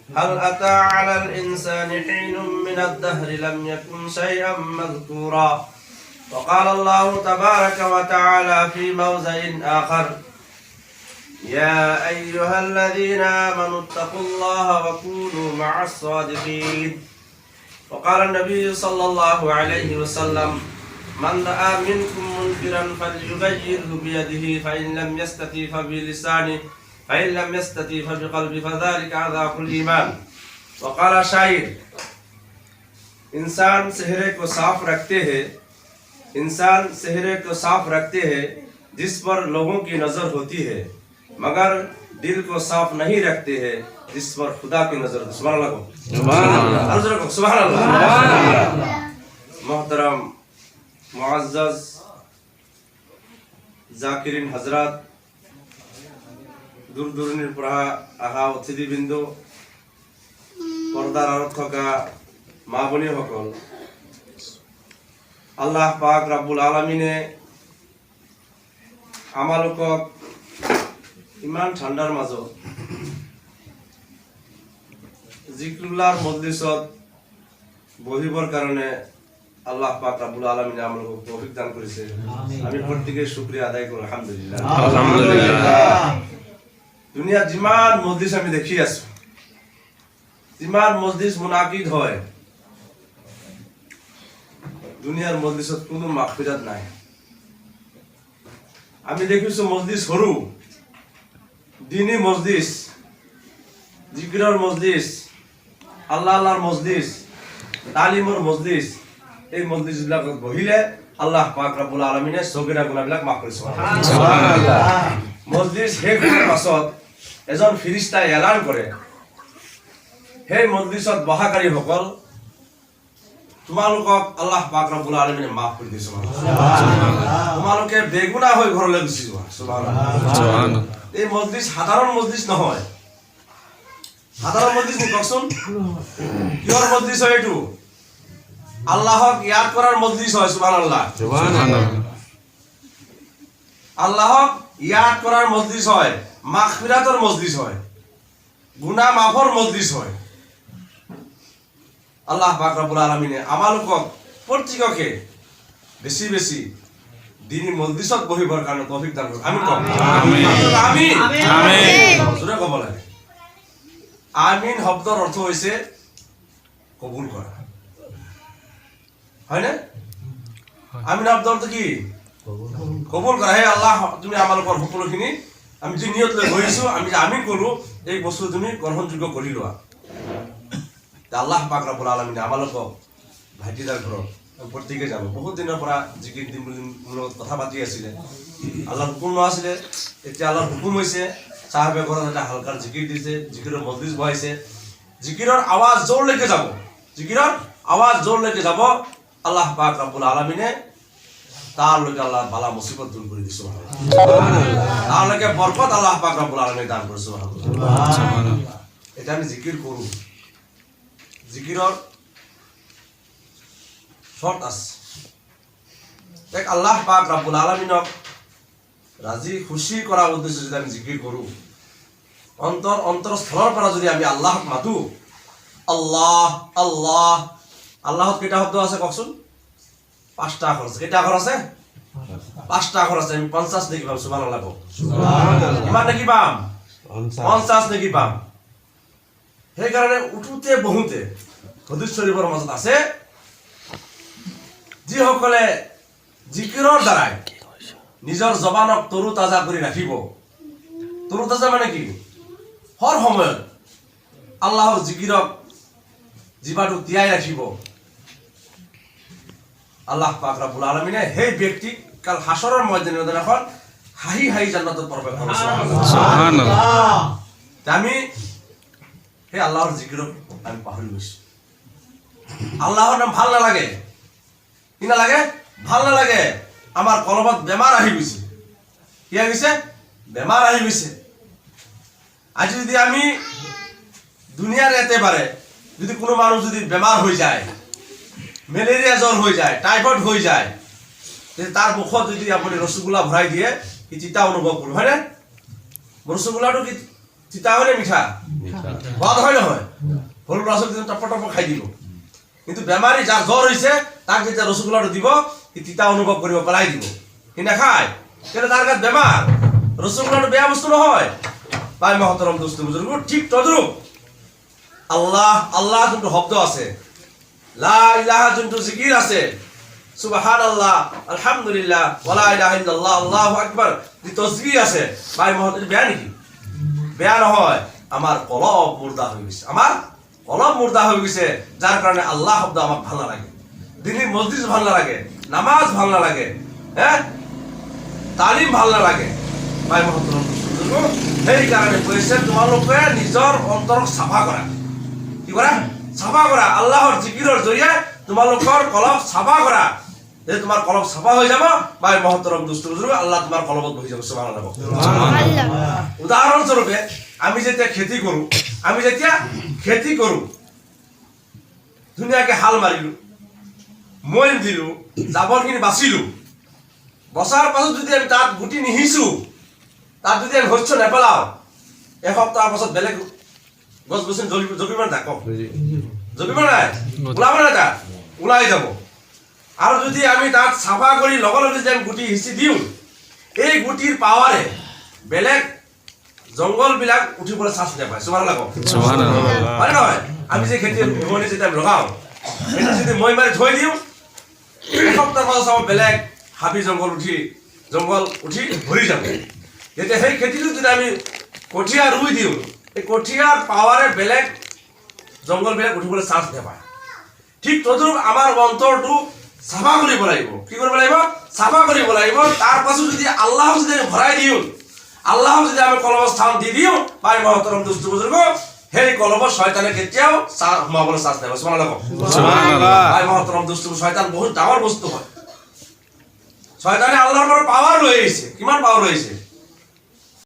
هل أتى على الإنسان حين من الدهر لم يكن شيئا مذكورا وقال الله تبارك وتعالى في موضع آخر يا أيها الذين آمنوا اتقوا الله وكونوا مع الصادقين وقال النبي صلى الله عليه وسلم من رأى منكم منكرا فليغيره بيده فإن لم يستطع فبلسانه فإن لم يستطع فبقلبه فذلك أضعف الإيمان وقال शायर इंसान चेहरे को साफ रखते हैं जिस पर लोगों की नजर होती है मगर दिल को साफ नहीं रखते हैं जिस पर खुदा की नजर होती है सुभान अल्लाह सुभान अल्लाह मोहतरम मुअज़्ज़ज़ जाकिरिन हजरत दूर दूरनिर পৰা আহা অতিথিবৃন্দ পৰ্দাৰ আঁৰত থকা মা ভনীসকল আল্লাহ পাক ৰব্বুল আলামিনে আমালোকক ইমান ঠাণ্ডাৰ মাজত জিক্ৰুল্লাহৰ মজলিছত বহিবৰ কাৰণে আল্লাহ পাক রব্বুল আলামিন আমালোকক তৌফিক দান করেছে আমি প্রত্যেকে শুকরিয়া আদায় করি আলহামদুলিল্লাহ দুনিয়ার যিমান মজলিস আমি দেখি আছো যিমান মজলিস মুনাকিদ হয় দুনিয়ার মজলিসত কোনো মাগফিরাত নাই আমি দেখিছো মজলিস সৰু দিনী মজলিস জিকিৰৰ মজলিস আল্লাহর মজলিস তালিমৰ মজলিস এই মজলিসবিলাকত বহিলে আল্লাহ পাক রব্বুল আলামিনে সগীরা গুনাহবিলাক মাফ কৰে সুবহানাল্লাহ মজলিস শেষ হোৱাৰ পাছত এজন ফেরেশতাই এলান কৰে হে মজলিসত বহাকাৰী সকল তোমালোকক আল্লাহ পাক রব্বুল আলামিনে মাফ কৰি দিছে সুবহানাল্লাহ তোমালোকে বেগুনাহ হৈ ঘৰলৈ গুচি যোৱা সুবহানাল্লাহ এই মজলিস সাধাৰণ মজলিস নহয় সাধাৰণ মজলিস নি কওকচোন কিহৰ মজলিস হয় এইটো আল্লাহক ইয়াদ করার মজলিস হয় সুবহানাল্লাহ আল্লাহক ইয়াদ করার মজলিস হয় মাগফিরাতের মজলিস হয় গুনাহ মাফর মজলিস হয় আল্লাহ পাক রব্বুল আলামিনে আমালোকক প্রত্যেককে বেশি বেশি দিনী মজলিসত বহিবৰ কাৰণে তৌফিক দান কৰক আমিন আমিন আমিন জোৰে ক'ব লাগে আমিন শব্দৰ অৰ্থ হৈছে কবুল কৰা হয় না আমিন শব্দ অর্থ কি কবুল কৰা হে আল্লাহ তুমি আমালোকৰ সকলোখিনি আমি যে নিয়ত লৈ বহিছো আমি যে আমিন কৰো এই বস্তু তুমি গ্ৰহণযোগ্য কৰি লোৱা আল্লাহ পাক রব্বুল আলামিন আমালোকক ভাইটিদাৰ ঘৰত প্ৰত্যেকে যাব বহুত দিনৰ পৰা জিকিৰ দিম বুলি মূলত কথা পাতি আছিলে আল্লাহৰ হুকুম আছিলে এতিয়া আল্লাহৰ হুকুম হৈছে সাহাবে ঘৰত এটা হালকাৰ জিকিৰ দিছে জিকিৰৰ মজলিস বহাইছে জিকিৰৰ আৱাজ জোৰলৈকে যাব জিকিৰৰ আৱাজ জোৰলৈকে যাব আল্লাহ পাক রব্বুল আলামিনে তার লগে আল্লাহ বালা মুসিবত দূর করে দিছে সুবহানাল্লাহ তার লগে বরকত আল্লাহ পাক রব্বুল আলামিন দান করে সুবহানাল্লাহ এটা আমি জিকির করব জিকিরর শর্ত আছে দেখ আল্লাহ পাক রব্বুল আলামিনক রাজি খুশি করার উদ্দেশ্যে যদি আমি জিকির করব অন্তরস্থলৰ পৰা যদি আমি আল্লাহক মাতো আল্লাহ আল্লাহ আল্লাহত কেইটা শব্দ আছে কওকচোন পাঁচটা আখৰ আছে কেইটা আখৰ আছে পাঁচটা আখৰ আছে আমি 50 নেকি পাম সুবহানাল্লাহ সুবহানাল্লাহ ইমান নেকি পাম 50 নেকি পাম সেই কাৰণে উঠুতে বহুতে হাদিস শরীফৰ মাজত আছে যি সকলে জিকিৰৰ দ্বাৰা নিজৰ জবানক তৰু তাজা কৰি ৰাখিব তৰু তাজা মানে কি হৰ সময়ত আল্লাহৰ জিকিৰক জিবাটো তিয়াই ৰাখিব আল্লাহ পাক রব্বুল আলামিনে সেই ব্যক্তি কাল হাসরের ময়দানে এখন হাহি হাহি জান্নাতত প্রবেশ করবে সুবহানাল্লাহ আমি হে আল্লাহর জিকির আমি পাহৰি গৈছো আল্লাহর নাম ভাল নালাগে কি না লাগে ভাল নালাগে আমার কলবত বেমার আহি গৈছে কি আহি গৈছে বেমার আহি গৈছে আজি যদি আমি দুনিয়ার এতে পারে যদি কোনো মানুষ যদি বেমার হয়ে যায় ম্যালেরিয়া জ্বর হয়ে যায় টাইফয়েড হয়ে যায় তার মুখত যদি আপনি রসগোল্লা ভরাই দিয়ে কি চিতা অনুভব করবে হয় না রসগোল্লাটো কি চিতা হলে মিঠা সোৱাদ হয় নহয় সৰু ল'ৰা ছোৱালী টপ টপ খাই দিব কিন্তু বেমাৰী যাৰ জ্বৰ হৈছে তাক যেতিয়া ৰসগোল্লাটো দিব সি তিতা অনুভৱ কৰিব পেলাই দিব সি নাখায় কিন্তু তাৰ গাত বেমাৰ ৰসগোল্লাটো বেয়া বস্তু নহয় ভাই মহতৰম দোস্ত বুজুৰ্গ ঠিক তদ্ৰুপ আল্লাহ আল্লাহ যোনটো শব্দ আছে লা ইলাহা যোনটো জিকিৰ আছে সুবহানাল্লাহ আলহামদুলিল্লাহ ওয়ালা ইলাহা ইল্লাল্লাহ আল্লাহু আকবার যি তাসবিহ আছে ভাই মহত বেয়া নেকি বেয়া নহয় আমাৰ কলব মুৰ্দা হৈ গৈছে আমাৰ কলব মুৰ্দা হৈ গৈছে যাৰ কাৰণে আল্লাহ শব্দ আমাক ভাল নালাগে দিনী মছজিদ ভাল নালাগে নামাজ ভাল নালাগে তালিম ভাল নালাগে ভাই মহতৰম সেইকাৰণে কৈছে তোমালোকে নিজৰ অন্তৰক চাফা কৰা কি কৰা চাফা কৰা আল্লাহৰ জিকিৰৰ জৰিয়তে তোমালোকৰ কলব চাফা কৰা যে তোমাৰ কলব চাফা হৈ যাব ভাই মহতৰম দোস্ত বুজুৰ্গ আল্লাহ তোমাৰ কলবত বহি যাব সুবহানাল্লাহ উদাহৰণস্বৰূপে আমি যেতিয়া খেতি কৰো ধুনীয়াকে হাল মাৰিলো মৈল দিলো জাবৰখিনি বাচিলো বছৰ পাছত যদি আমি তাত গুটি নিহিছো তাত যদি আমি শস্য নেপেলাও এসপ্তাহৰ পাছত বেলেগ গছ গছনি জগিব নাই কওক জগিব নাই ওলাব নাই তাত ওলাই যাব আৰু যদি আমি তাত চাফা কৰি লগে লগে যদি আমি গুটি সিঁচি দিওঁ এই গুটিৰ পাৱাৰে বেলেগ জংগল বিলাক উঠিবলৈ চান্স নাপায় সুবহানাল্লাহ হয় নহয় আমি যে খেতি ভূমি যেতিয়া লগাওঁ এটা যদি মই মাৰি থৈ দিওঁ এসপ্তাহৰ পাছত চাব বেলেগ হাবি জংগল উঠি ভৰি যাব যেতিয়া সেই খেতিটো যদি আমি কঠীয়া ৰুই দিওঁ এই কঠীয়াৰ পাৱাৰে বেলেগ জংগলবিলাক উঠিবলৈ চান্স নাপায় ঠিক তদ্ৰুপ আমাৰ অন্তৰটো চাফা কৰিব লাগিব কি কৰিব লাগিব চাফা কৰিব লাগিব তাৰ পাছত যদি আল্লাহক যদি ভৰাই দিওঁ আল্লাহক যদি আমি কলবৰ স্থান দি দিওঁ ভাই মহতৰম দোস্ত বুজুৰ্গ সেই কলবৰ শয়তানে কেতিয়াও সোমাবলৈ চান্স নাপায় সুবহানাল্লাহ ভাই মহতৰম দোস্ত শয়তান বহুত ডাঙৰ বস্তু হয় শয়তানে আল্লাহৰ পৰা পাৱাৰ লৈ আহিছে কিমান পাৱাৰ লৈ আহিছে